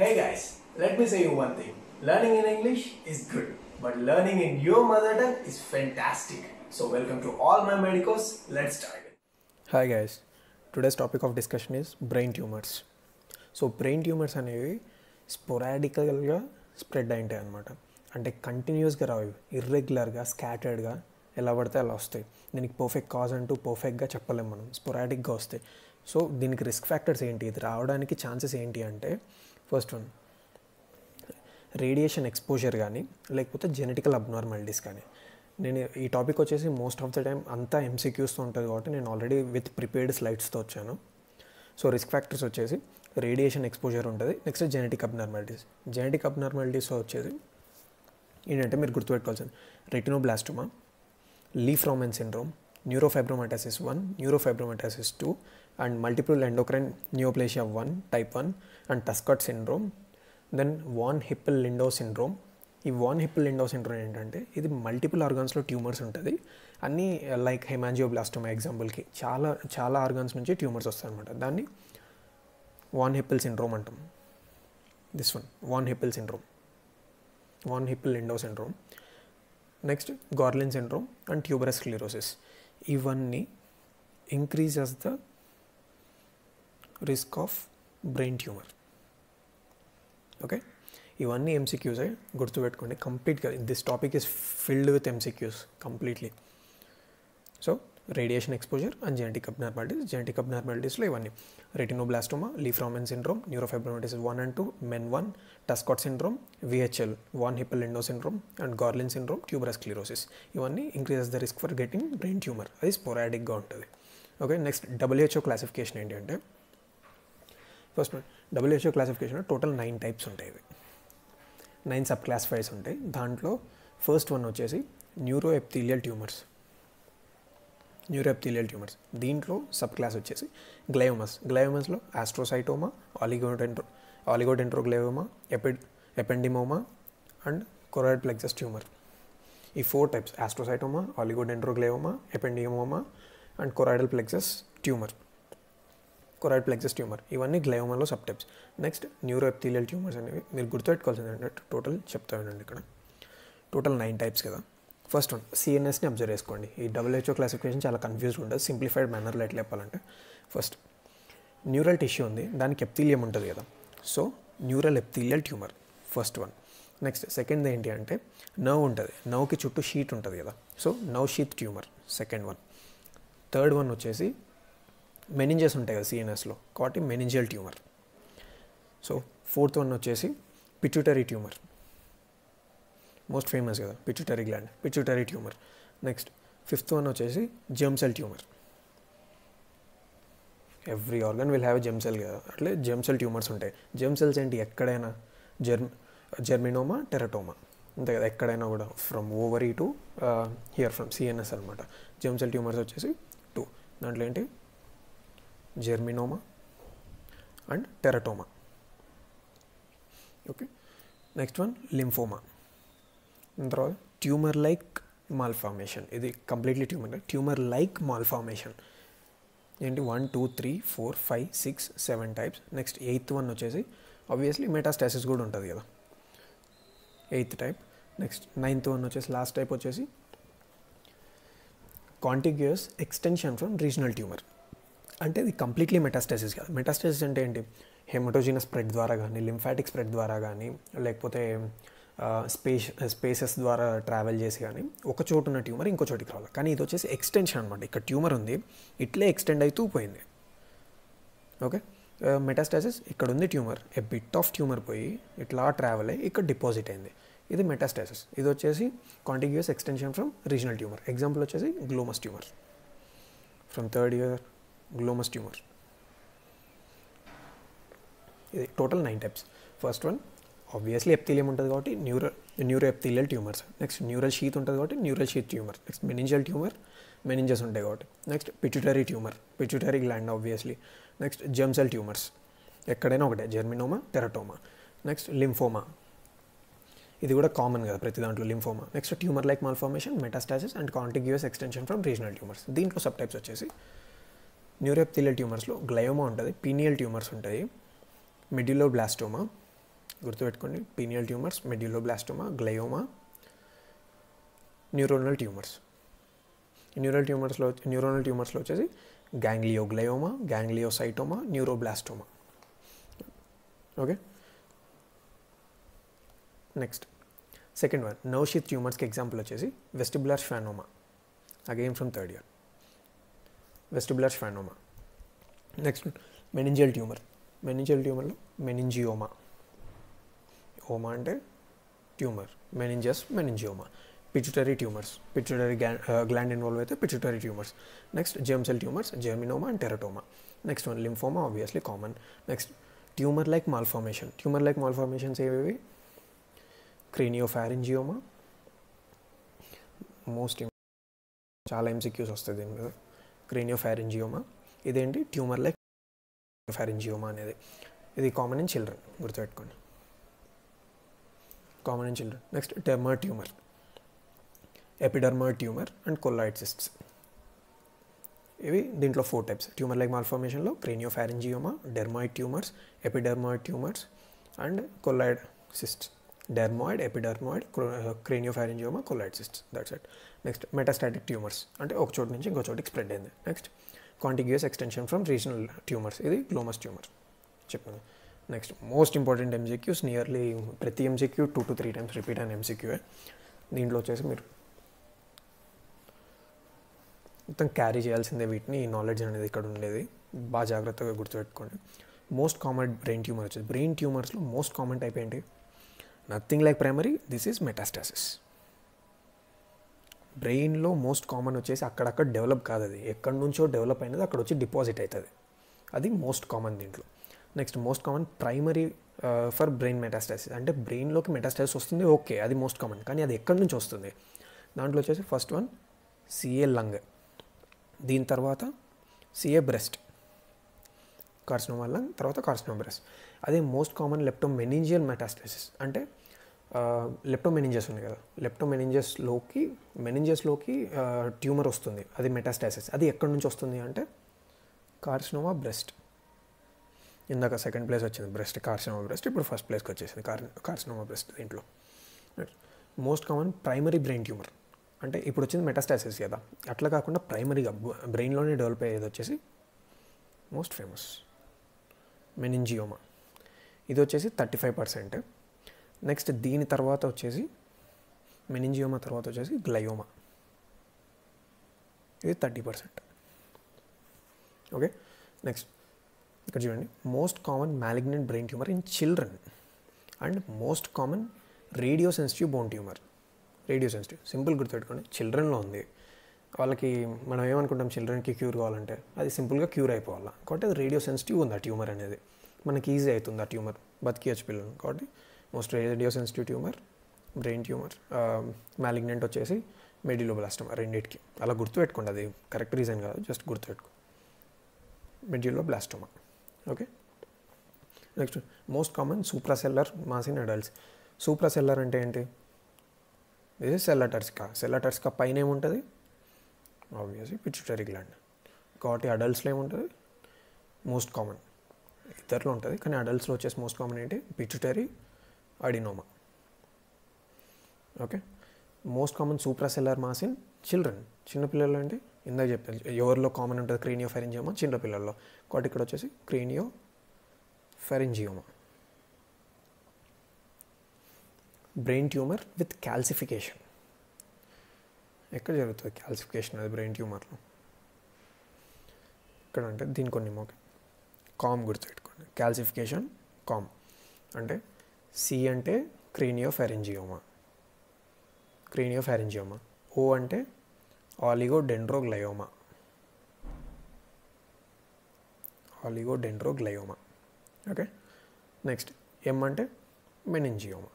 Hey guys, let me say you one thing. Learning in English is good, but learning in your mother tongue is fantastic. So welcome to all my medicos. Let's start it. Hi guys, today's topic of discussion is brain tumors. So brain tumours అనేవి స్పొరాడికల్గా spread అయింటాయి అనమాట. అంటే కంటిన్యూస్గా రావు, ఇర్రెగ్యులర్గా స్కాటర్డ్గా ఎలా పడితే అలా వస్తాయి. దీనికి perfect cause అంటూ పర్ఫెక్ట్గా చెప్పలేము మనం, స్పొరాడిక్గా వస్తాయి. సో దీనికి రిస్క్ ఫ్యాక్టర్స్ ఏంటి, ఇది రావడానికి ఛాన్సెస్ ఏంటి అంటే, ఫస్ట్ వన్ రేడియేషన్ ఎక్స్పోజర్ కానీ లేకపోతే జెనెటికల్ అబ్నార్మాలిటీస్ కానీ. నేను ఈ టాపిక్ వచ్చేసి మోస్ట్ ఆఫ్ ద టైం అంతా ఎంసీక్యూస్తో ఉంటుంది కాబట్టి నేను ఆల్రెడీ విత్ ప్రిపేర్డ్ స్లైడ్స్తో వచ్చాను. సో రిస్క్ ఫ్యాక్టర్స్ వచ్చేసి రేడియేషన్ ఎక్స్పోజర్ ఉంటుంది, నెక్స్ట్ జెనెటిక్ అబ్నార్మాలిటీస్ వచ్చేసి ఏంటంటే మీరు గుర్తుపెట్టుకోవాల్సింది retinoblastoma, Li Fraumeni syndrome, neurofibromatosis 1, neurofibromatosis 2 and multiple endocrine neoplasia 1 type 1 and Turcot syndrome. Then von Hippel Lindau syndrome. ఈ వాన్ హిప్పిల్ లిండో సిండ్రోమ్ ఏంటంటే ఇది మల్టిపుల్ ఆర్గాన్స్లో ట్యూమర్స్ ఉంటుంది. అన్నీ లైక్ హెమాంజియోబ్లాస్టోమా ఎగ్జాంపుల్కి చాలా ఆర్గాన్స్ నుంచి ట్యూమర్స్ వస్తాయి అనమాట. దాన్ని వాన్ హిప్పిల్ సిండ్రోమ్ అంటాం. This one von Hippel Lindau syndrome. Next Gorlin syndrome and tuberous sclerosis. ఇవన్నీ increases the risk of brain tumour. Okay, ఇవన్నీ ఎంసీక్యూస్ గుర్తుపెట్టుకోండి కంప్లీట్గా. This topic is filled with MCQs completely. So radiation exposure and genetic అబ్నార్మాలిటీస్లో ఇవన్నీ retinoblastoma, Li Fraumeni syndrome, neurofibromatosis 1 and 2, MEN 1, Turcot syndrome, VHL, von Hippel Lindau syndrome and Gorlin syndrome, tuberous sclerosis. ఇవన్నీ increases the risk for getting brain tumour. అది స్పోరాడిక్గా ఉంటుంది. Okay, next WHO classification ఏంటి అంటే, first WHO classification total 9 types ఉంటాయి. ఇవి 9 sub classifies ఉంటాయి. దాంట్లో ఫస్ట్ వన్ వచ్చేసి న్యూరో ఎపిథీలియల్ ట్యూమర్స్. దీంట్లో సబ్ క్లాస్ వచ్చేసి గ్లయోమస్లో astrocytoma, oligodendroglioma, ependymoma and choroid plexus tumour. ఈ 4 types astrocytoma, oligodendroglioma, ependymoma and choroidal plexus tumour. ఇవన్నీ గ్లయోమాలో sub types. Next neuro epithelial tumours అనేవి మీరు గుర్తుపెట్టుకోవాల్సింది ఏంటంటే టోటల్ చెప్తానండి. ఇక్కడ టోటల్ 9 types కదా. ఫస్ట్ వన్ సిఎన్ఎస్ని అబ్జర్వ్ చేసుకోండి. ఈ WHO క్లాసిఫికేషన్ చాలా కన్ఫ్యూజ్డ్ ఉంటుంది. సింప్లిఫైడ్ మేనర్లో ఎట్లా చెప్పాలంటే, ఫస్ట్ న్యూరల్ టిష్యూ ఉంది, దానికి ఎపిథీలియం ఉంటుంది కదా. So neural epithelial tumour first one. Next second ఏంటి అంటే నర్వ్ ఉంటుంది, నర్వ్కి చుట్టూ షీట్ ఉంటుంది కదా. So nerve sheath tumour second one. Third one వచ్చేసి మెనింజెస్ ఉంటాయి కదా సిఎన్ఎస్లో, కాబట్టి meningeal tumour. So fourth one వచ్చేసి పిట్యూటరీ ట్యూమర్, మోస్ట్ ఫేమస్ కదా pituitary tumour. Next fifth one వచ్చేసి germ cell tumour. Every organ will have germ cell కదా, అట్లే జెర్మ్ సెల్ ట్యూమర్స్ ఉంటాయి. జెర్మ్ సెల్స్ ఏంటి, ఎక్కడైనా జెర్మినోమా, టెరటోమా అంతే కదా, ఎక్కడైనా కూడా from ovary to here from CNS అనమాట. జెర్మ్ సెల్ ట్యూమర్స్ వచ్చేసి 2. దాంట్లో ఏంటి germinoma and teratoma. Okay, next one lymphoma. తర్వాత ట్యూమర్ లైక్ మాల్ఫార్మేషన్. ఇది కంప్లీట్లీ ట్యూమర్ లైక్ మాల్ఫార్మేషన్ ఏంటి 1, 2, 3, 4, 5, 6, 7 types. నెక్స్ట్ 8th వన్ వచ్చేసి ఆబ్వియస్లీ మెటాస్టాసిస్ కూడా ఉంటుంది కదా, 8th type. Next 9th one వచ్చేసి లాస్ట్ టైప్ వచ్చేసి contiguous extension from regional tumour. అంటే ఇది కంప్లీట్లీ మెటాస్టాసిస్ కాదు. మెటాస్టాసిస్ అంటే ఏంటి, హెమటోజినస్ స్ప్రెడ్ ద్వారా కానీ, లింఫాటిక్ స్ప్రెడ్ ద్వారా కానీ, లేకపోతే స్పేసెస్ ద్వారా ట్రావెల్ చేసి కానీ ఒక చోటు ఉన్న ట్యూమర్ ఇంకో చోటికి రావాలి. కానీ ఇది వచ్చేసి ఎక్స్టెన్షన్ అనమాట. ఇక్కడ ట్యూమర్ ఉంది, ఇట్లే ఎక్స్టెండ్ అవుతూ పోయింది. ఓకే, మెటాస్టాసిస్ ఇక్కడ ఉంది tumour, A bit of tumour పోయి ఇట్లా ట్రావెల్ అయ్యి ఇక్కడ డిపాజిట్ అయింది. ఇది మెటాస్టాసిస్. ఇది వచ్చేసి contiguous extension from regional tumour. Example వచ్చేసి glomus tumour. From third ear glomus tumour. ఇది total 9 types. First one obviously epithelium ఉంటుంది కాబట్టి neuro epithelial tumours. Next neural sheath ఉంటుంది కాబట్టి neural sheath tumour. Next meningeal tumour, meninges ఉంటాయి కాబట్టి. Next pituitary tumour, pituitary gland obviously. Next germ cell tumours, ఎక్కడైనా ఒకటే జెర్మినోమా, టెరటోమా. Next lymphoma, ఇది కూడా కామన్ కదా ప్రతి దాంట్లో lymphoma. Next tumour like malformation, metastasis and contiguous extension from regional tumours. దీంట్లో సబ్ టైప్స్ వచ్చేసి న్యూరోఎపిథీలియల్ ట్యూమర్స్లో గ్లయోమా ఉంటుంది, పీనియల్ ట్యూమర్స్ ఉంటాయి, మెడ్యులోబ్లాస్టోమా, గుర్తుపెట్టుకోండి, pineal tumours, medulloblastoma, glioma, neuronal tumours. Neural ట్యూమర్స్లో వచ్చేసి ganglioglioma, gangliocytoma, neuroblastoma. Okay, next second one, nerve sheath ట్యూమర్స్కి example వచ్చేసి vestibular schwannoma, again from third ear, vestibular schwannoma. Next meningeal ట్యూమర్లో meningioma, oma అంటే ట్యూమర్, meningioma. Pituitary tumours, pituitary gland involve అయితే pituitary tumours. Next germ cell tumours, germinoma and teratoma. Next one lymphoma, obviously common. Next tumour like malformations ఏవి? Craniopharyngioma, చాలా MCQs వస్తుంది దీని మీద. క్రేనియోఫారింజియోమా ఇదేంటి? ట్యూమర్ లైక్ ఫారింజియోమా అనేది. ఇది కామన్ ఇన్ చిల్డ్రన్, గుర్తుపెట్టుకోండి, common in children. Next dermoid tumour, epidermoid tumour and colloid cysts. ఇవి దీంట్లో 4 టైప్స్. ట్యూమర్ లైక్ మాల్ఫార్మేషన్లో craniopharyngioma, dermoid tumours, epidermoid tumours and colloid cysts. Dermoid, epidermoid, craniopharyngioma, colloid cysts, that's it. Next metastatic tumours, అంటే ఒక చోటు నుంచి ఇంకో చోటికి spread అయింది. Next contiguous extension from regional tumours, ఇది గ్లోమస్ ట్యూమర్ చెప్పాను. Next most important MCQs, nearly ప్రతి ఎంసీక్యూ 2 to 3 times రిపీట్ అయిన ఎంసీక్యూ. దీంట్లో వచ్చేసి మీరు మొత్తం క్యారీ చేయాల్సిందే వీటిని, ఈ నాలెడ్జ్ అనేది ఇక్కడ ఉండేది, బాగా జాగ్రత్తగా గుర్తుపెట్టుకోండి. మోస్ట్ కామన్ బ్రెయిన్ ట్యూమర్ వచ్చేది. బ్రెయిన్ ట్యూమర్స్లో మోస్ట్ కామన్ టైప్ ఏంటి? Nothing like primary, this is metastasis. బ్రెయిన్లో మోస్ట్ కామన్ వచ్చేసి అక్కడక్కడ డెవలప్ కాదు, అది ఎక్కడి నుంచో డెవలప్ అయినది అక్కడ వచ్చి డిపాజిట్ అవుతుంది, అది మోస్ట్ కామన్ దీంట్లో. Next most common primary for brain metastasis, అంటే బ్రెయిన్లోకి మెటాస్టాసిస్ వస్తుంది, ఓకే అది మోస్ట్ కామన్, కానీ అది ఎక్కడి నుంచి వస్తుంది? దాంట్లో వచ్చేసి ఫస్ట్ వన్ సిఏ లంగ్, దీని తర్వాత సిఏ బ్రెస్ట్, కార్సినోమా లంగ్, తర్వాత కార్సినోమా బ్రెస్ట్. అదే మోస్ట్ కామన్ లెప్టోమెనింజియల్ మెటాస్టాసిస్, అంటే లెప్టోమెనింజస్ ఉంది కదా, మెనింజస్లోకి ట్యూమర్ వస్తుంది, అది మెటాస్టాసిస్. అది ఎక్కడి నుంచి వస్తుంది అంటే కార్సినోమా బ్రెస్ట్. ఇందాక సెకండ్ ప్లేస్ వచ్చింది బ్రెస్ట్, కార్సినోమా బ్రెస్ట్, ఇప్పుడు ఫస్ట్ ప్లేస్కి వచ్చేసింది కార్సినోమా బ్రెస్ట్. దీంట్లో most common primary brain tumour, అంటే ఇప్పుడు వచ్చింది మెటాస్టాసిస్ కదా, అట్లా కాకుండా ప్రైమరీగా బ్రెయిన్లోనే డెవలప్ అయ్యేది వచ్చేసి మోస్ట్ ఫేమస్ మెనింజియోమా, ఇది వచ్చేసి 35%. నెక్స్ట్ దీని తర్వాత వచ్చేసి మెనింజియోమా తర్వాత వచ్చేసి గ్లయోమా, ఇది 30%. ఓకే, నెక్స్ట్ ఇక్కడ చూడండి, most common malignant brain tumour in children and most common radio sensitive bone tumour. Radio sensitive simple గుర్తుపెట్టుకోండి, చిల్డ్రన్లో ఉంది, వాళ్ళకి మనం ఏమనుకుంటాం, చిల్డ్రన్కి క్యూర్ కావాలంటే అది సింపుల్గా క్యూర్ అయిపోవాలి, కాబట్టి అది రేడియో సెన్సిటివ్ ఉంది ఆ ట్యూమర్ అనేది, మనకి ఈజీ అవుతుంది ఆ ట్యూమర్, బతికియచ్చు పిల్లలు. కాబట్టి most radio sensitive tumour brain tumour. Malignant వచ్చేసి మెడ్యులోబ్లాస్టోమా, రెండింటికి అలా గుర్తుపెట్టుకోండి, అది కరెక్ట్ రీజన్ కాదు, జస్ట్ గుర్తుపెట్టుకో, medulloblastoma. Okay, next most common suprasellar mass in adults. Suprasellar అంటే ఏంటి? ఇది సెల్లటర్స్కా పైన ఏముంటుంది? Obviously pituitary gland. కాబట్టి అడల్ట్స్లో ఏముంటుంది? మోస్ట్ కామన్ ఇద్దరిలో ఉంటుంది, కానీ అడల్ట్స్లో వచ్చేసి మోస్ట్ కామన్ ఏంటి? Pituitary adenoma. Okay, most common suprasellar mass in children, చిన్నపిల్లలు అంటే ఇందాక చెప్పాను, ఎవరిలో కామన్ ఉంటుంది? క్రేనియోఫారింజియోమా చిన్నపిల్లల్లో, కాబట్టి ఇక్కడ వచ్చేసి క్రేనియోఫారింజియోమా. బ్రెయిన్ ట్యూమర్ విత్ క్యాల్సిఫికేషన్, ఎక్కడ జరుగుతుంది క్యాల్సిఫికేషన్ అది బ్రెయిన్ ట్యూమర్లో? ఇక్కడ అంటే దీని కొన్ని ఓకే, కామ్ గుర్తుపెట్టుకోండి, క్యాల్సిఫికేషన్ కామ్ అంటే సి అంటే క్రేనియోఫారింజియోమా, ఓ అంటే ఆలిగోడెండ్రోగ్లయోమా, ఓకే. నెక్స్ట్ ఎం అంటే మెనింజియోమా.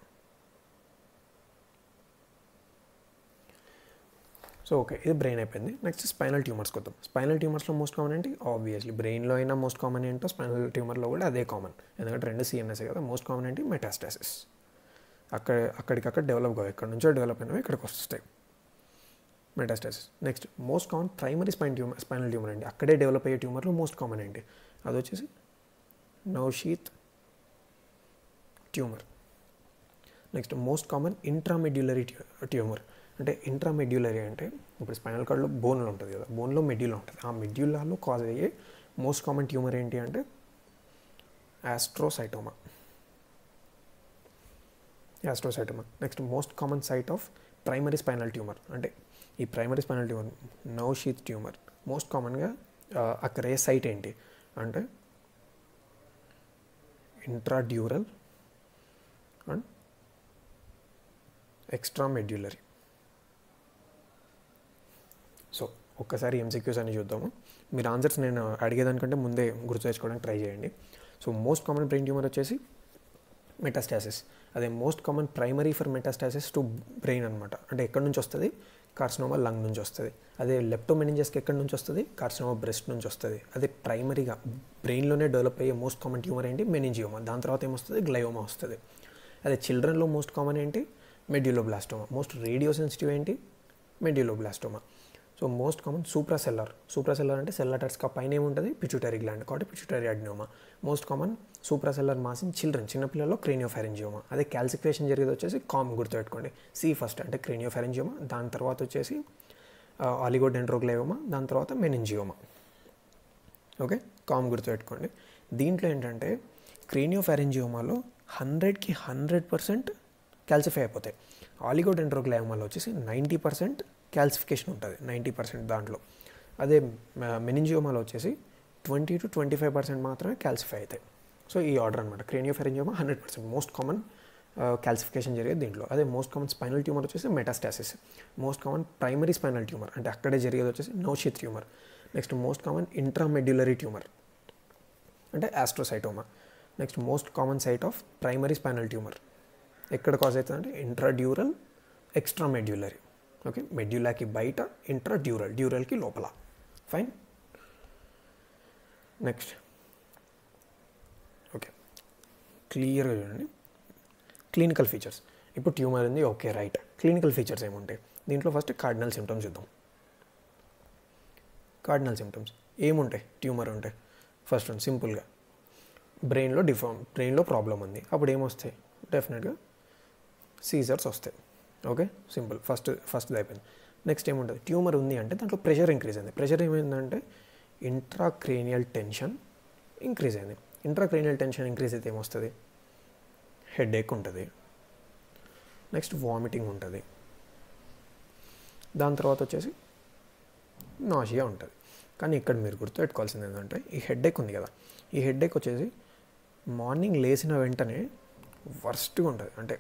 సో ఓకే, ఇది బ్రెయిన్ అయిపోయింది. నెక్స్ట్ స్పైనల్ ట్యూమర్స్కి వద్దాం. స్పైనల్ ట్యూమర్స్లో మోస్ట్ కామన్ ఏంటి? ఆబ్వియస్లీ బ్రెయిన్లో అయినా మోస్ట్ కామన్ ఏంటో స్పైనల్ ట్యూమర్లో కూడా అదే కామన్, ఎందుకంటే రెండు సిఎన్ఎస్ కదా. మోస్ట్ కామన్ ఏంటి? మెటాస్టాసిస్, అక్కడికక్కడ డెవలప్ కావు, ఎక్కడి నుంచో డెవలప్ అయినవి ఇక్కడికి వస్తాయి, metastasis. Next most common primary spinal tumour అండి, అక్కడే డెవలప్ అయ్యే ట్యూమర్లో మోస్ట్ కామన్ ఏంటి? అది వచ్చేసి nerve sheath tumour, next most common intramedullary tumour. అంటే ఇంట్రామెడ్యులరీ అంటే ఇప్పుడు స్పైనల్ కార్డ్లో బోన్లో ఉంటుంది కదా, బోన్లో మెడ్యులా ఉంటుంది. ఆ మెడ్యులాలో కాజ్ అయ్యే మోస్ట్ కామన్ ట్యూమర్ ఏంటి అంటే astrocytoma. Next most common site of primary spinal tumour. అంటే ఈ primary spinal tumour nerve sheath tumour most కామన్గా అక్కడ ఏ సైట్ ఏంటి అంటే ఇంట్రాడ్యూరల్ అండ్ ఎక్స్ట్రామెడ్యులరీ. సో ఒక్కసారి ఎంసీక్యూస్ అని చూద్దాము. మీరు ఆన్సర్స్ నేను అడిగేదానికంటే ముందే గుర్తు తెచ్చుకోవడానికి ట్రై చేయండి. So most common brain tumour వచ్చేసి మెటాస్టాసిస్. అదే most common primary for metastasis to brain అనమాట. అంటే ఎక్కడి నుంచి వస్తుంది? కార్సినోమా లంగ్ నుంచి వస్తుంది. అదే లెప్టోమెనింజస్కి ఎక్కడి నుంచి వస్తుంది? కార్సినోమా బ్రెస్ట్ నుంచి వస్తుంది. అదే ప్రైమరీగా బ్రెయిన్లోనే డెవలప్ అయ్యే మోస్ట్ కామన్ ట్యూమర్ ఏంటి? మెనింజియోమా. దాని తర్వాత ఏమొస్తుంది? గ్లయోమా వస్తుంది. అదే చిల్డ్రన్లో మోస్ట్ కామన్ ఏంటి? మెడ్యులోబ్లాస్టోమా. మోస్ట్ రేడియో సెన్సిటివ్ ఏంటి? Medulloblastoma. So most common suprasellar అంటే సెల్ అటాచ్గా పైన ఏముంటుంది? పిట్యూటరీ గ్లాండ్, కాబట్టి pituitary adenoma. Most common suprasellar mass in చిన్నపిల్లల్లో క్రేనియోఫారింజియోమా. అదే క్యాల్సిఫికేషన్ జరిగేది వచ్చేసి గుర్తుపెట్టుకోండి, సి ఫస్ట్ అంటే క్రేనియోఫారింజియోమా, దాని తర్వాత వచ్చేసి ఆలిగోడెండ్రోగ్లయోమా, దాని తర్వాత మెనింజియోమా. ఓకే, గుర్తుపెట్టుకోండి. దీంట్లో ఏంటంటే క్రేనియోఫారింజియోమాలో 100కి 100% క్యాల్సిఫై అయిపోతాయి. ఆలిగోడెండ్రోగ్లయోమాలో వచ్చేసి 90% క్యాల్సిఫికేషన్ ఉంటుంది, 90% దాంట్లో. అదే మెనింజియోమాలో వచ్చేసి 20 to 25% మాత్రమే క్యాల్సిఫై అవుతాయి. సో ఈ ఆర్డర్ అనమాట. క్రేనియోఫారింజియోమా 100% మోస్ట్ కామన్ క్యాల్సిఫికేషన్ జరిగేది దీంట్లో. అదే మోస్ట్ కామన్ స్పైనల్ ట్యూమర్ వచ్చేసి metastasis. Most common primary spinal tumour అంటే అక్కడే జరిగేది వచ్చేసి nerve sheath tumour. Next most common intramedullary tumour అంటే astrocytoma. Next most common site of primary spinal tumour ఎక్కడ కాజ్ అవుతుంది అంటే ఇంట్రాడ్యూరల్, ఎక్స్ట్రామెడ్యులరీ. ఓకే, మెడ్యులాకి బయట, డ్యూరల్కి లోపల. ఫైన్. నెక్స్ట్ ఓకే, క్లియర్గా చూడండి. Clinical features. ఇప్పుడు ట్యూమర్ ఉంది, ఓకే రైట్. క్లినికల్ ఫీచర్స్ ఏముంటాయి దీంట్లో? ఫస్ట్ కార్డినల్ సిమ్టమ్స్ చూద్దాం. కార్డినల్ సిమ్టమ్స్ ఏముంటాయి ట్యూమర్ ఉంటే? ఫస్ట్ వన్ సింపుల్గా బ్రెయిన్లో ప్రాబ్లం ఉంది, అప్పుడు ఏమొస్తాయి? డెఫినెట్గా సీజర్స్ వస్తాయి. Okay, simple. ఫస్ట్ అయిపోయింది. నెక్స్ట్ ఏముంటుంది? ట్యూమర్ ఉంది అంటే దాంట్లో ప్రెషర్ ఇంక్రీజ్ అయింది. ప్రెషర్ ఏమైందంటే ఇంట్రాక్రేనియల్ టెన్షన్ ఇంక్రీజ్ అయింది. ఇంట్రాక్రేనియల్ టెన్షన్ ఇంక్రీజ్ అయితే ఏమొస్తుంది? హెడేక్ ఉంటుంది. నెక్స్ట్ వామిటింగ్ ఉంటుంది. దాని తర్వాత వచ్చేసి నాషియా ఉంటుంది. కానీ ఇక్కడ మీరు గుర్తుపెట్టుకోవాల్సింది ఏంటంటే ఈ హెడేక్ ఉంది కదా, ఈ హెడేక్ వచ్చేసి మార్నింగ్ లేచిన వెంటనే వర్స్ట్గా ఉంటుంది, అంటే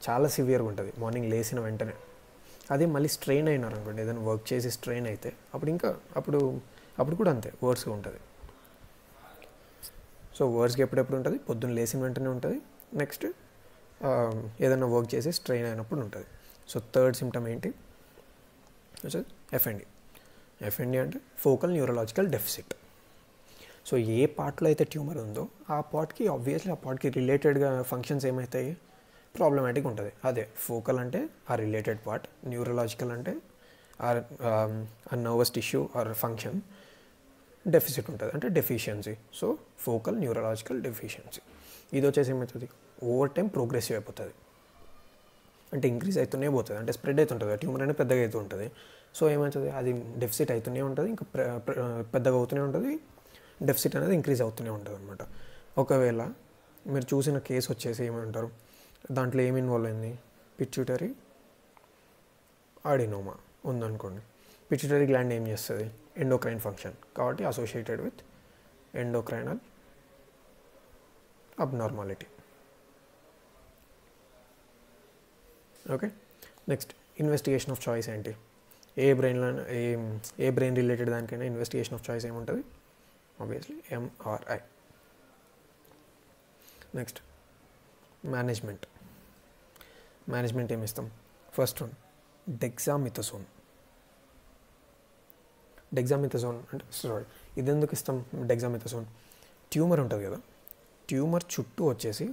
చాలా సివియర్గా ఉంటుంది మార్నింగ్ లేచిన వెంటనే. అదే మళ్ళీ స్ట్రెయిన్ అయినారు అనుకోండి, ఏదైనా వర్క్ చేసి స్ట్రెయిన్ అయితే అప్పుడు కూడా అంతే వర్స్గా ఉంటుంది. సో వర్స్గా ఎప్పుడెప్పుడు ఉంటుంది? పొద్దున్న లేచిన వెంటనే ఉంటుంది. నెక్స్ట్ ఏదైనా వర్క్ చేసి స్ట్రెయిన్ అయినప్పుడు ఉంటుంది. సో థర్డ్ సిమ్టమ్ ఏంటి? ఎఫ్ఎన్డి అంటే ఫోకల్ న్యూరలాజికల్ డెఫిసిట్. సో ఏ పార్ట్లో అయితే ట్యూమర్ ఉందో ఆ పార్ట్కి రిలేటెడ్గా ఫంక్షన్స్ ఏమవుతాయి? ప్రాబ్లమాటిక్ ఉంటుంది. అదే ఫోకల్ అంటే ఆ రిలేటెడ్ పార్ట్, న్యూరలాజికల్ అంటే ఆ nervous tissue or function, deficit ఉంటుంది అంటే deficiency. So focal neurological deficiency. ఇది వచ్చేసి ఏమవుతుంది? ఓవర్ టైం ప్రోగ్రెసివ్ అయిపోతుంది, అంటే ఇంక్రీజ్ అవుతూనే పోతుంది, అంటే స్ప్రెడ్ అవుతుంటుంది. ట్యూమర్ అనేది పెద్దగా అవుతూ ఉంటుంది. సో ఏమవుతుంది? అది డెఫిసిట్ అవుతూనే ఉంటుంది, ఇంకా పెద్దగా అవుతూనే ఉంటుంది, డెఫిసిట్ అనేది ఇంక్రీజ్ అవుతూనే ఉంటుంది అనమాట. ఒకవేళ మీరు చూసిన కేసు వచ్చేసి ఏమంటారు? దాంట్లో ఏమి ఇన్వాల్వ్ అయింది? పిట్యూటరీ అడినోమా ఉందనుకోండి. పిట్యూటరీ గ్లాండ్ ఏం చేస్తుంది? ఎండోక్రైన్ ఫంక్షన్, కాబట్టి associated with endocrinal abnormality. Okay, next investigation of choice ఏంటి? ఏ బ్రెయిన్ రిలేటెడ్ దానికైనా ఇన్వెస్టిగేషన్ ఆఫ్ చాయిస్ ఏముంటుంది? Obviously MRI. నెక్స్ట్ మేనేజ్మెంట్ ఏమి ఇస్తాం? ఫస్ట్ వన్ డెక్సామిథాసోన్ అంటే ఇది ఎందుకు ఇస్తాం? డెక్సామిథాసోన్ ట్యూమర్ ఉంటుంది కదా, ట్యూమర్ చుట్టూ వచ్చేసి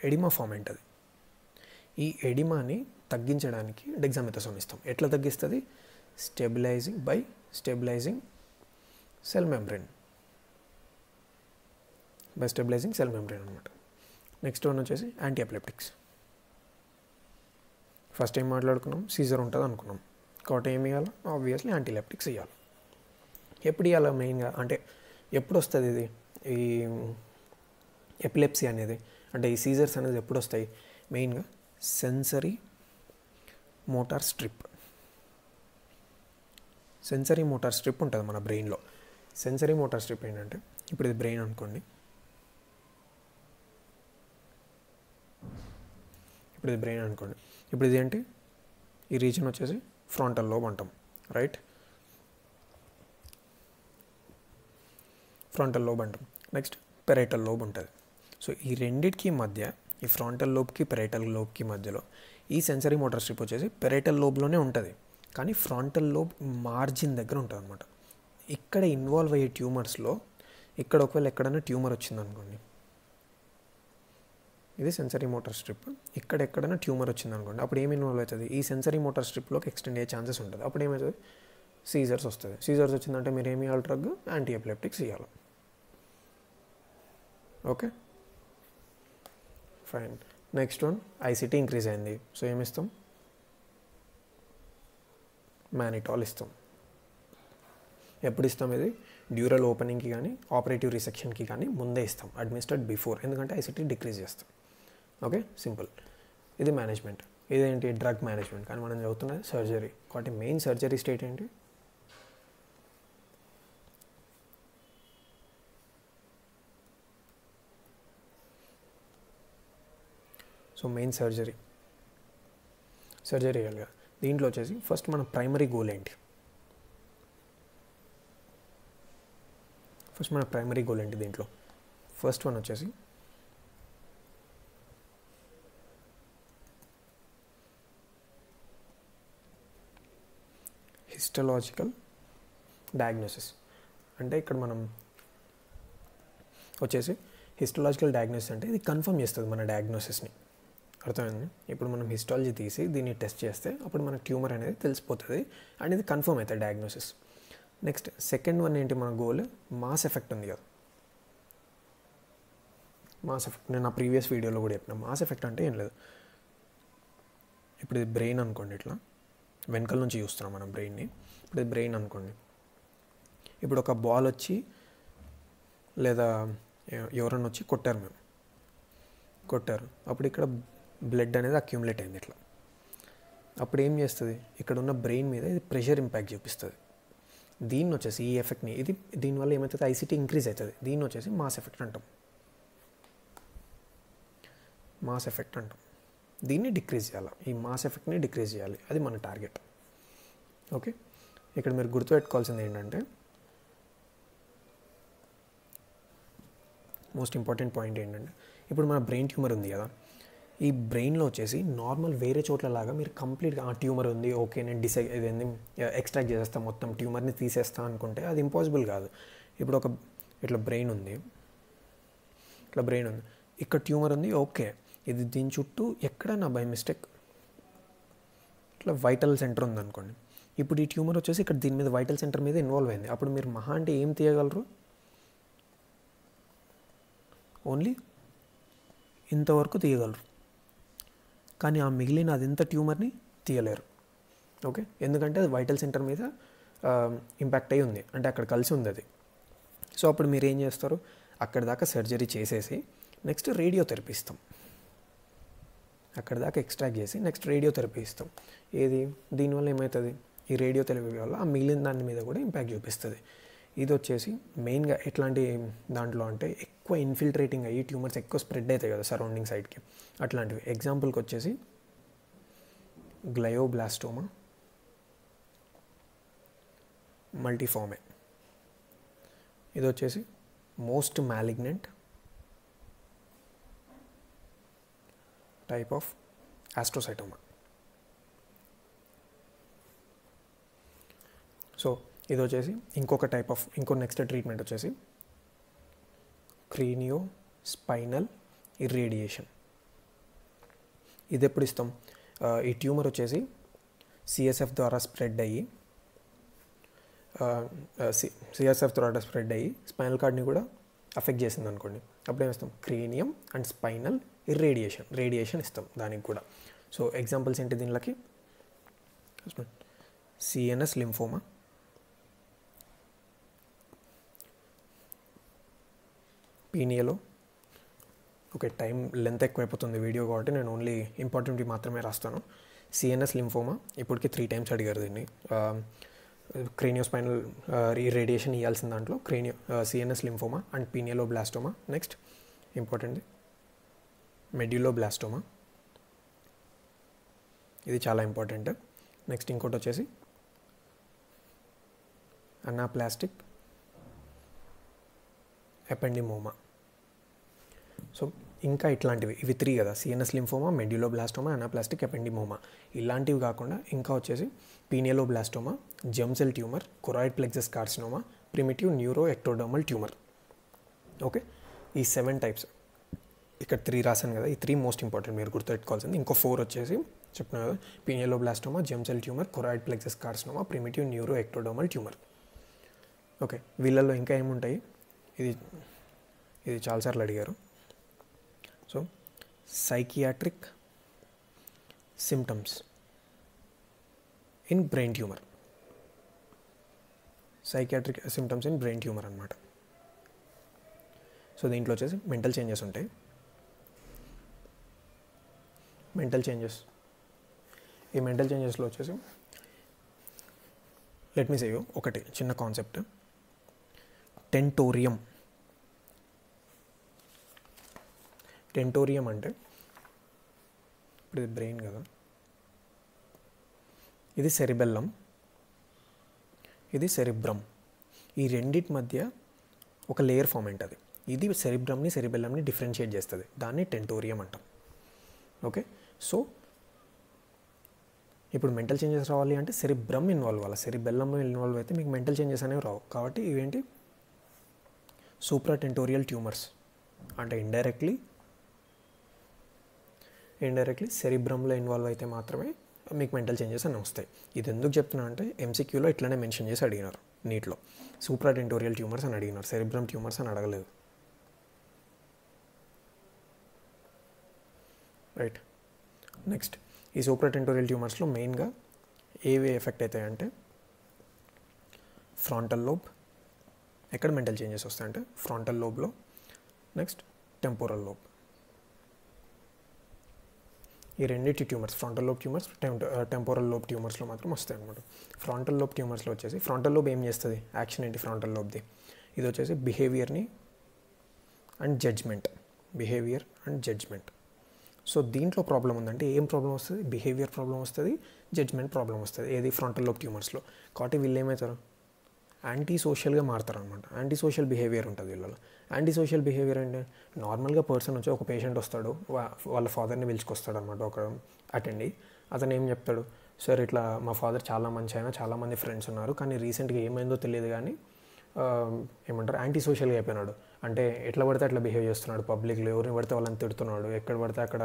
ఎడిమా ఫామ్ ఉంటుంది. ఈ ఎడిమాని తగ్గించడానికి డెక్సామిథాసోన్ ఇస్తాం. ఎట్లా తగ్గిస్తుంది? స్టెబిలైజింగ్ సెల్ మెంబ్రెయిన్ అనమాట. నెక్స్ట్ వన్ వచ్చేసి యాంటీ ఎపిలెప్టిక్స్. ఫస్ట్ ఏం మాట్లాడుకున్నాం, సీజర్ ఉంటుంది అనుకున్నాం. కాబట్టి ఏమి ఇవ్వాలి, ఆబ్వియస్లీ యాంటీలెప్టిక్స్ ఇవ్వాలి. ఎప్పుడు ఇవ్వాలి మెయిన్గా అంటే ఎప్పుడు వస్తుంది ఇది ఈ ఎపిలెప్సీ అనేది, అంటే ఈ సీజర్స్ అనేది ఎప్పుడు వస్తాయి, మెయిన్గా సెన్సరీ మోటార్ స్ట్రిప్ ఉంటుంది మన బ్రెయిన్లో. సెన్సరీ మోటార్ స్ట్రిప్ ఏంటంటే, ఇప్పుడు ఇది బ్రెయిన్ అనుకోండి, ఇప్పుడు ఇది ఏంటి, ఈ రీజన్ వచ్చేసి ఫ్రంటల్ లోబ్ అంటాం, రైట్, ఫ్రంటల్ లోబ్ అంటాం. నెక్స్ట్ పెరైటల్ లోబ్ ఉంటుంది. సో ఈ రెండిటికి మధ్య, ఈ ఫ్రంటల్ లోబ్కి పెరైటల్ లోబ్కి మధ్యలో ఈ సెన్సరీ మోటార్ స్ట్రిప్ వచ్చేసి పెరైటల్ లోబ్లోనే ఉంటుంది, కానీ ఫ్రంటల్ లోబ్ మార్జిన్ దగ్గర ఉంటుంది అనమాట. ఇక్కడ ఇన్వాల్వ్ అయ్యే ట్యూమర్స్లో ఇక్కడ ఒకవేళ ఎక్కడైనా ట్యూమర్ వచ్చిందనుకోండి, ఇది సెన్సరీ మోటార్ స్ట్రిప్, ఇక్కడ ఎక్కడైనా ట్యూమర్ వచ్చిందనుకోండి, అప్పుడు ఏమి ఇన్వాల్వ్ అవుతుంది, ఈ సెన్సరీ మోటార్ స్ట్రిప్లోకి ఎక్స్టెండ్ అయ్యే ఛాన్సెస్ ఉంటుంది. అప్పుడు ఏమవుతుంది, సీజర్స్ వస్తుంది. సీజర్స్ వచ్చిందంటే మీరు ఏమి ఇవ్వాలి, డ్రగ్ యాంటీ ఎపిలెప్టిక్స్ ఇవ్వాలి. Okay fine. Next one, ICT increase అయింది, సో ఏమిస్తాం, మానిటాల్ ఇస్తాం. ఎప్పుడు ఇస్తాం, ఇది డ్యూరల్ ఓపెనింగ్కి కానీ ఆపరేటివ్ రిసెక్షన్కి కానీ ముందే ఇస్తాం, అడ్మినిస్టర్డ్ బిఫోర్, ఎందుకంటే ఐసిటీ డిక్రీజ్ చేస్తాం. Okay simple. ఇది మేనేజ్మెంట్. ఇదేంటి, డ్రగ్ మేనేజ్మెంట్, కానీ మనం చదువుతున్నది సర్జరీ. కాబట్టి మెయిన్ సర్జరీ స్టేట్ ఏంటి, సో మెయిన్ సర్జరీ వేయాలి కదా. దీంట్లో వచ్చేసి ఫస్ట్ మన ప్రైమరీ గోల్ ఏంటి, దీంట్లో ఫస్ట్ వన్ వచ్చేసి హిస్టలాజికల్ డయాగ్నోసిస్. అంటే ఇక్కడ మనం వచ్చేసి హిస్టలాజికల్ డయాగ్నోసిస్ అంటే ఇది కన్ఫర్మ్ చేస్తుంది మన డయాగ్నోసిస్ని, అర్థమైంది. ఇప్పుడు మనం హిస్టాలజీ తీసి దీన్ని టెస్ట్ చేస్తే అప్పుడు మనకు ట్యూమర్ అనేది తెలిసిపోతుంది అండ్ ఇది కన్ఫర్మ్ అవుతుంది డయాగ్నోసిస్. నెక్స్ట్ సెకండ్ వన్ ఏంటి, మన గోల్ మాస్ ఎఫెక్ట్ ఉంది కదా, మాస్ ఎఫెక్ట్ నేను నా ప్రీవియస్ వీడియోలో కూడా చెప్పిన. మాస్ ఎఫెక్ట్ అంటే ఏం లేదు, ఇప్పుడు ఇది బ్రెయిన్ అనుకోండి, ఇట్లా వెనకాల నుంచి చూస్తున్నాం మనం బ్రెయిన్ని. ఇప్పుడు ఇది బ్రెయిన్ అనుకోండి, ఇప్పుడు ఒక బాల్ వచ్చి లేదా ఎవరన్నా వచ్చి కొట్టారు, అప్పుడు ఇక్కడ బ్లడ్ అనేది అక్యూములేట్ అయింది ఇట్లా. అప్పుడు ఏం చేస్తుంది, ఇక్కడ ఉన్న బ్రెయిన్ మీద ఇది ప్రెషర్ ఇంపాక్ట్ చూపిస్తుంది. దీన్ని వచ్చేసి ఈ ఎఫెక్ట్ని, దీనివల్ల ఏమవుతుంది, ఐసిటీ ఇంక్రీజ్ అవుతుంది. దీన్ని వచ్చేసి మాస్ ఎఫెక్ట్ అంటాం. దీన్ని డిక్రీజ్ చేయాలి, ఈ మాస్ ఎఫెక్ట్ని డిక్రీజ్ చేయాలి, అది మన టార్గెట్. ఓకే, ఇక్కడ మీరు గుర్తుపెట్టుకోవాల్సింది ఏంటంటే, మోస్ట్ ఇంపార్టెంట్ పాయింట్ ఏంటంటే, ఇప్పుడు మన బ్రెయిన్ ట్యూమర్ ఉంది కదా, ఈ బ్రెయిన్లో వచ్చేసి నార్మల్ వేరే చోట్ల లాగా మీరు కంప్లీట్గా ఆ ట్యూమర్ ఉంది, ఓకే నేను ఇదేంది ఎక్స్ట్రాక్ట్ చేసేస్తాను, మొత్తం ట్యూమర్ని తీసేస్తాను అనుకుంటే అది ఇంపాసిబుల్ కాదు. ఇప్పుడు ఇట్లా బ్రెయిన్ ఉంది, ఇక్కడ ట్యూమర్ ఉంది, ఓకే, ఇది దీని చుట్టూ ఎక్కడన్నా బై మిస్టేక్ ఇట్లా వైటల్ సెంటర్ ఉందనుకోండి, ఇప్పుడు ఈ ట్యూమర్ వచ్చేసి ఇక్కడ దీని మీద వైటల్ సెంటర్ మీద ఇన్వాల్వ్ అయింది. అప్పుడు మీరు మహా అంటే ఏం తీయగలరు, ఓన్లీ ఇంతవరకు తీయగలరు, కానీ ఆ మిగిలిన అదింత ట్యూమర్ని తీయలేరు. ఓకే, ఎందుకంటే అది వైటల్ సెంటర్ మీద ఇంపాక్ట్ అయి ఉంది, అంటే అక్కడ కలిసి ఉంది అది. సో అప్పుడు మీరు ఏం చేస్తారు, అక్కడ దాకా సర్జరీ చేసేసి నెక్స్ట్ రేడియోథెరపీ ఇస్తాం, అక్కడ దాకా ఎక్స్ట్రాక్ట్ చేసి నెక్స్ట్ రేడియోథెరపీ ఇస్తాం. దీనివల్ల ఏమవుతుంది, ఈ రేడియోథెరపీ వల్ల ఆ మిగిలిన దాని మీద కూడా ఇంపాక్ట్ చూపిస్తుంది. ఇది వచ్చేసి మెయిన్గా ఎట్లాంటి దాంట్లో అంటే ఎక్కువ ఇన్ఫిల్ట్రేటింగ్ అయ్యి ట్యూమర్స్ ఎక్కువ స్ప్రెడ్ అవుతాయి కదా సరౌండింగ్ సైడ్కి, అట్లాంటివి. ఎగ్జాంపుల్కి వచ్చేసి గ్లయోబ్లాస్టోమా మల్టీఫార్మే, ఇది వచ్చేసి most malignant type of astrocytoma. So ఇది వచ్చేసి ఇంకో నెక్స్ట్ ట్రీట్మెంట్ వచ్చేసి క్రీనియో స్పైనల్ ఇర్రేడియేషన్. ఇది ఎప్పుడు ఇస్తాం, ఈ ట్యూమర్ వచ్చేసి సిఎస్ఎఫ్ ద్వారా స్ప్రెడ్ అయ్యి స్పైనల్ కార్డ్ని కూడా అఫెక్ట్ చేసింది అనుకోండి, అప్పుడు ఏమిస్తాం, క్రీనియం అండ్ స్పైనల్ రేడియేషన్ ఇస్తాం దానికి కూడా. సో ఎగ్జాంపుల్స్ ఏంటి దీనిలోకి? సిఎన్ఎస్ లింఫోమా, పీనియలో. ఓకే, టైం లెంత్ ఎక్కువైపోతుంది వీడియో కాబట్టి నేను ఓన్లీ ఇంపార్టెంట్వి మాత్రమే రాస్తాను. సిఎన్ఎస్ లింఫోమా ఇప్పటికి 3 times అడిగారు దీన్ని. క్రేనియోస్పైనల్ రేడియేషన్ ఇవ్వాల్సిన దాంట్లో CNS lymphoma and pineoblastoma. Next important medulloblastoma, ఇది చాలా ఇంపార్టెంట్. నెక్స్ట్ ఇంకోటి వచ్చేసి అనాప్లాస్టిక్ ఎపెండిమోమా. సో ఇంకా ఇట్లాంటివి, ఇవి 3 కదా, CNS lymphoma, medulloblastoma, anaplastic ependymoma. ఇలాంటివి కాకుండా ఇంకా వచ్చేసి pineoblastoma, germ cell tumour, choroid plexus carcinoma, primitive neuro ectodermal tumour. Okay, ఈ 7 types. ఇక్కడ 3 రాశాను కదా, ఈ 3 మోస్ట్ ఇంపార్టెంట్ మీరు గుర్తుపెట్టుకోవాల్సింది. ఇంకో 4 వచ్చేసి చెప్పిన కదా, pineoblastoma, germ cell tumour, choroid plexus carcinoma, primitive neuro ectodermal tumour. Okay, వీళ్ళల్లో ఇంకా ఏముంటాయి? ఇది చాలాసార్లు అడిగారు. So psychiatric symptoms in brain tumour, psychiatric symptoms in brain tumour అనమాట. సో దీంట్లో వచ్చేసి మెంటల్ చేంజెస్ ఉంటాయి. ఈ మెంటల్ చేంజెస్లో వచ్చేసి లెట్ మీ సే యూ ఒకటి చిన్న కాన్సెప్ట్, టెంటోరియం. టెంటోరియం అంటే ఇప్పుడు ఇది బ్రెయిన్ కదా, ఇది సెరిబెల్లం, ఇది సెరిబ్రమ్. ఈ రెండిటి మధ్య ఒక లేయర్ ఫామ్ ఉంటుంది. ఇది సెరిబెల్లంని డిఫరెన్షియేట్ చేస్తుంది. దాన్ని టెంటోరియం అంటాం. ఓకే, సో ఇప్పుడు మెంటల్ చేంజెస్ రావాలి అంటే సెరిబ్రమ్ ఇన్వాల్వ్ అవ్వాలి. సెరిబెల్లం ఇన్వాల్వ్ అయితే మీకు మెంటల్ చేంజెస్ అనేవి రావు. కాబట్టి ఇవేంటి? సూప్రాటెంటోరియల్ ట్యూమర్స్ అంటే ఇండైరెక్ట్లీ సెరిబ్రమ్లో ఇన్వాల్వ్ అయితే మాత్రమే మీకు మెంటల్ చేంజెస్ అని వస్తాయి. ఇది ఎందుకు చెప్తున్నా అంటే ఎంసీక్యూలో ఇట్లనే మెన్షన్ చేసి అడిగినారు. నీట్లో సూప్రాటెంటోరియల్ ట్యూమర్స్ అని అడిగినారు, సెరిబ్రమ్ ట్యూమర్స్ అని అడగలేదు. రైట్, నెక్స్ట్ ఈ సూప్రాటెంటోరియల్ ట్యూమర్స్లో మెయిన్గా ఏవి ఎఫెక్ట్ అవుతాయంటే ఫ్రాంటల్ లోబ్. ఎక్కడ మెంటల్ చేంజెస్ వస్తాయంటే ఫ్రాంటల్ లోబ్లో, నెక్స్ట్ టెంపోరల్ లోబ్. ఈ రెండింటి tumours, frontal lobe tumours, temporal lobe ట్యూమర్స్లో మాత్రం వస్తాయి అనమాట. ఫ్రాంటల్ లోబ్ ట్యూమర్స్లో వచ్చేసి ఫ్రాంటల్ లోబ్ ఏం చేస్తుంది? యాక్షన్ ఏంటి ఫ్రాంటల్ లోబ్ది? ఇది వచ్చేసి బిహేవియర్ అండ్ జడ్జ్మెంట్. సో దీంట్లో ప్రాబ్లం ఉందంటే ఏం ప్రాబ్లం వస్తుంది? బిహేవియర్ ప్రాబ్లం వస్తుంది, జడ్జ్మెంట్ ప్రాబ్లం వస్తుంది. ఏది? ఫ్రాంటల్ లోబ్ ట్యూమర్స్లో. కాబట్టి వీళ్ళు ఏమవుతారు? యాంటీ సోషల్గా మారుతారు అనమాట. యాంటీ సోషల్ బిహేవియర్ ఉంటుంది వీళ్ళలో. యాంటీ సోషల్ బిహేవియర్ అంటే నార్మల్గా పర్సన్ వచ్చి ఒక పేషెంట్ వస్తాడు, వాళ్ళ ఫాదర్ని పిలుచుకొస్తాడు అనమాట ఒక అటెండీ. అతను ఏం చెప్తాడు? సార్ ఇట్లా మా ఫాదర్ చాలా మంచి అయినా చాలామంది ఫ్రెండ్స్ ఉన్నారు, కానీ రీసెంట్గా ఏమైందో తెలియదు, కానీ ఏమంటారు యాంటీ సోషల్గా అయిపోయినాడు. అంటే ఎట్లా పడితే అట్లా బిహేవ్ చేస్తున్నాడు, పబ్లిక్లో ఎవరిని పడితే వాళ్ళని తిడుతున్నాడు, ఎక్కడ పడితే అక్కడ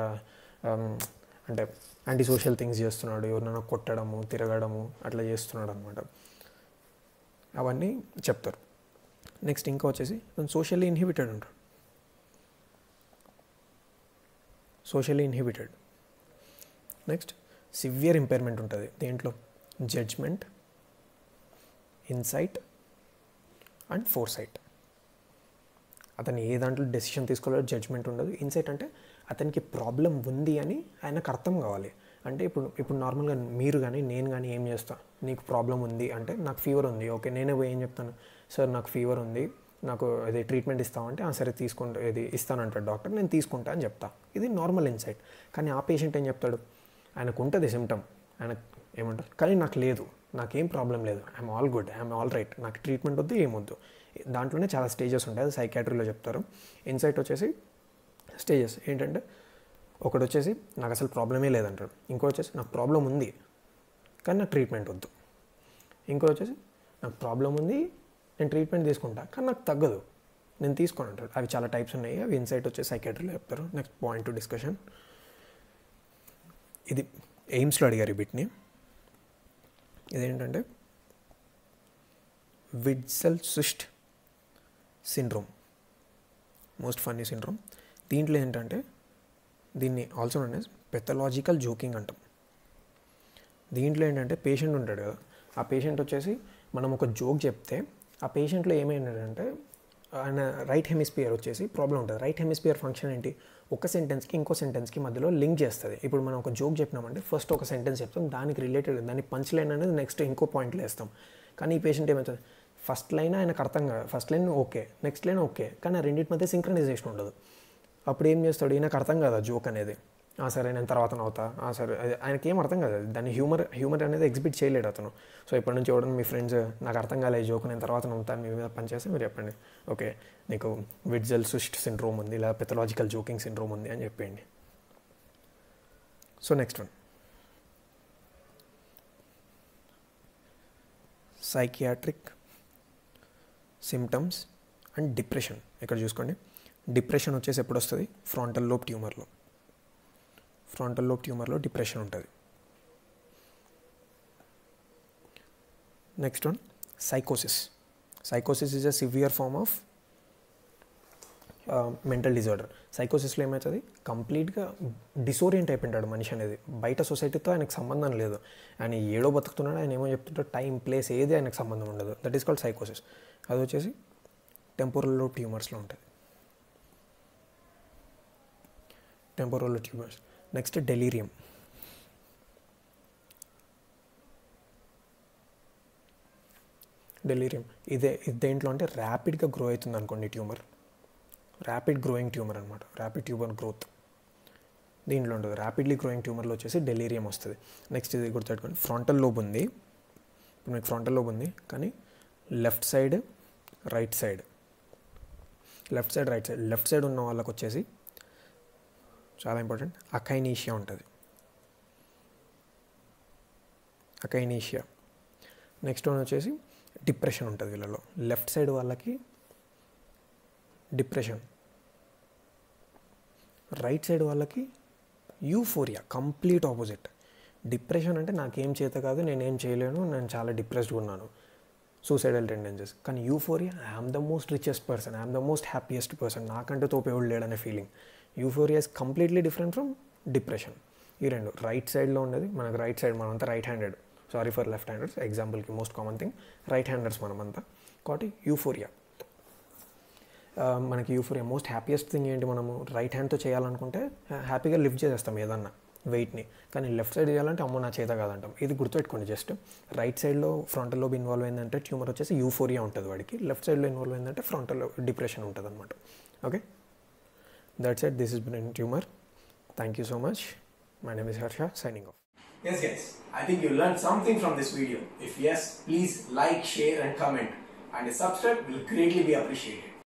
అంటే యాంటీ సోషల్ థింగ్స్ చేస్తున్నాడు, ఎవరినైనా కొట్టడము, తిరగడము అట్లా చేస్తున్నాడు అనమాట. అవన్నీ చెప్తారు. నెక్స్ట్ ఇంకా వచ్చేసి socially inhibited. Next severe impairment ఉంటుంది దేంట్లో? Judgment, insight and foresight. అతను ఏ దాంట్లో డెసిషన్ తీసుకోవాలో జడ్జ్మెంట్ ఉండదు. ఇన్సైట్ అంటే అతనికి ప్రాబ్లం ఉంది అని ఆయనకు అర్థం కావాలి. అంటే ఇప్పుడు నార్మల్గా మీరు కానీ నేను కానీ ఏం చేస్తాను? నీకు ప్రాబ్లం ఉంది అంటే నాకు ఫీవర్ ఉంది, ఓకే, నేనే పోయి ఏం చెప్తాను? సార్ నాకు ఫీవర్ ఉంది, నాకు అది ట్రీట్మెంట్ ఇస్తామంటే సరే తీసుకుంటా, ఇది ఇస్తానంటాడు డాక్టర్, నేను తీసుకుంటా అని చెప్తా. ఇది నార్మల్ ఇన్సైట్. కానీ ఆ పేషెంట్ ఏం చెప్తాడు? ఆయనకు ఉంటుంది సిమ్టమ్, ఆయనకు ఏమంటారు, కానీ నాకు లేదు, నాకేం ప్రాబ్లం లేదు, I'm all good, I'm all right, నాకు ట్రీట్మెంట్ వద్దు, ఏమొద్దు. దాంట్లోనే చాలా స్టేజెస్ ఉంటాయి, అది సైకాట్రీలో చెప్తారు. ఇన్సైట్ వచ్చేసి స్టేజెస్ ఏంటంటే ఒకటి వచ్చేసి నాకు అసలు ప్రాబ్లమే లేదంటాడు, ఇంకోటి వచ్చేసి నాకు ప్రాబ్లం ఉంది కానీ నాకు ట్రీట్మెంట్ వద్దు, ఇంకోటి వచ్చేసి నాకు ప్రాబ్లం ఉంది నేను ట్రీట్మెంట్ తీసుకుంటా కానీ నాకు తగ్గదు, నేను తీసుకోను అంటాడు. అవి చాలా టైప్స్ ఉన్నాయి, అవి ఇన్సైట్ వచ్చేసి సైకాట్రీలో చెప్తారు. నెక్స్ట్ పాయింట్ టు డిస్కషన్, ఇది ఎయిమ్స్లో అడిగారు ఈ బిట్ని. ఇదేంటంటే విట్జెల్-సుస్ట్ సిండ్రోమ్, మోస్ట్ ఫన్నీ సిండ్రోమ్. దీంట్లో ఏంటంటే దీన్ని also known as pathological joking అంటాం. దీంట్లో ఏంటంటే పేషెంట్ ఉంటాడు కదా, ఆ పేషెంట్ వచ్చేసి మనం ఒక జోక్ చెప్తే ఆ పేషెంట్లో ఏమైందంటే ఆయన రైట్ హెమిస్పియర్ వచ్చేసి ప్రాబ్లం ఉంటుంది. రైట్ హెమిస్పియర్ ఫంక్షన్ ఏంటి, ఒక సెంటెన్స్కి ఇంకో సెంటెన్స్కి మధ్యలో లింక్ చేస్తుంది. ఇప్పుడు మనం ఒక జోక్ చెప్పినామంటే ఫస్ట్ ఒక సెంటెన్స్ చెప్తాం, దానికి రిలేటెడ్ దాని పంచ్ లైన్ అనేది నెక్స్ట్ ఇంకో పాయింట్లో వేస్తాం. కానీ ఈ పేషెంట్ ఏమవుతుంది, ఫస్ట్ లైన్ ఆయనకు అర్థం కాదు, first line okay, next line okay, కానీ ఆ రెండింటి మధ్య సింక్రనైజేషన్ ఉండదు. అప్పుడు ఏం చేస్తాడు, ఈయనకు అర్థం కాదు జోక్ అనేది. సరే నేను తర్వాత నవ్వుతా, సరే ఆయనకి ఏం అర్థం కాదు, దాన్ని హ్యూమర్ అనేది ఎగ్జిబిట్ చేయలేడు అతను. సో ఇప్పటి నుంచి ఎవడన్నా మీ ఫ్రెండ్స్ నాకు అర్థం కాలేదు జోక్, నేను తర్వాత నవ్వుతాను మీ మీద పనిచేస్తే మీరు చెప్పండి, ఓకే నీకు విట్జెల్ సుస్ట్ సిండ్రోమ్ ఉంది, లేదా పెథలాజికల్ జోకింగ్ సిండ్రోమ్ ఉంది అని చెప్పేయండి. So next one, psychiatric symptoms and depression. ఇక్కడ చూసుకోండి, డిప్రెషన్ వచ్చేసి ఎప్పుడు వస్తుంది, frontal lobe ట్యూమర్లో. Frontal lobe ట్యూమర్లో depression ఉంటుంది. Next one, సైకోసిస్. సైకోసిస్ is a severe form of mental disorder. సైకోసిస్లో ఏమవుతుంది, కంప్లీట్గా డిసోరియంట్ అయిపోయింటాడు మనిషి అనేది, బయట సొసైటీతో ఆయనకు సంబంధం లేదు, ఆయన ఏడో బతుకుతున్నాడు, ఆయన ఏమో చెప్తుంటాడు, టైం ప్లేస్ ఏది ఆయనకు సంబంధం ఉండదు. దట్ ఈస్ కాల్డ్ సైకోసిస్. అది వచ్చేసి టెంపోరల్ లోబ్ ట్యూమర్స్లో ఉంటుంది. Temporal lobe tumours. Next delirium. Delirium ఇది దేంట్లో అంటే ర్యాపిడ్గా గ్రో అవుతుంది అనుకోండి ట్యూమర్, ర్యాపిడ్ గ్రోయింగ్ ట్యూమర్ అనమాట, ర్యాపిడ్ ట్యూమర్ గ్రోత్ దీంట్లో ఉంటుంది. ర్యాపిడ్లీ గ్రోయింగ్ ట్యూమర్లో వచ్చేసి డెలీరియం వస్తుంది. నెక్స్ట్ ఇది గుర్తుపెట్టుకోండి, ఫ్రంటల్ లోబ్ ఉంది. ఇప్పుడు మీకు ఫ్రంటల్ లోబ్ ఉంది, కానీ left side right side, left side right side, left side ఉన్న వాళ్ళకి వచ్చేసి చాలా ఇంపార్టెంట్, అకైనీషియా ఉంటుంది. అకైనీషియా. నెక్స్ట్ వన్ వచ్చేసి డిప్రెషన్ ఉంటుంది వీళ్ళలో. లెఫ్ట్ సైడ్ వాళ్ళకి డిప్రెషన్, రైట్ సైడ్ వాళ్ళకి యూఫోరియా, కంప్లీట్ ఆపోజిట్. డిప్రెషన్ అంటే నాకేం చేత కాదు, నేనేం చేయలేను, నేను చాలా డిప్రెస్డ్గా ఉన్నాను, సూసైడల్ టెండెన్సీస్. కానీ euphoria, I'm the most richest person, I'm the most happiest person, నాకంటే తోపేవాడు లేడనే feeling. Euphoria is completely different from depression. ఈ రెండు రైట్ సైడ్లో ఉండేది మనకు, రైట్ సైడ్ మనమంతా right handed, sorry for left handers, ఎగ్జాంపుల్కి most common thing right handers మనమంతా. కాబట్టి యూఫోరియా, మనకి యూఫోరియా మోస్ట్ హ్యాపీయెస్ట్ థింగ్ ఏంటి, మనము రైట్ హ్యాండ్తో చేయాలనుకుంటే హ్యాపీగా లిఫ్ట్ చేసేస్తాం ఏదన్నా వెయిట్ని, కానీ లెఫ్ట్ సైడ్ చేయాలంటే అమ్మో నా చేత కాదంటాం. ఇది గుర్తుపెట్టుకోండి. జస్ట్ రైట్ సైడ్లో ఫ్రంటల్ లోబ్ ఇన్వాల్వ్ అయిందంటే ట్యూమర్ వచ్చేసి యూఫోరియా ఉంటుంది వాడికి, లెఫ్ట్ సైడ్లో ఇన్వాల్వ్ అయిందంటే ఫ్రంటల్ డిప్రెషన్ ఉంటుంది అనమాట. Okay, that's it. This is brain tumour. Thank you so much. My name is Harsha, signing off. Yes guys, I think you learned something from this video. If yes, please like, share and comment, and a subscribe will greatly be appreciated.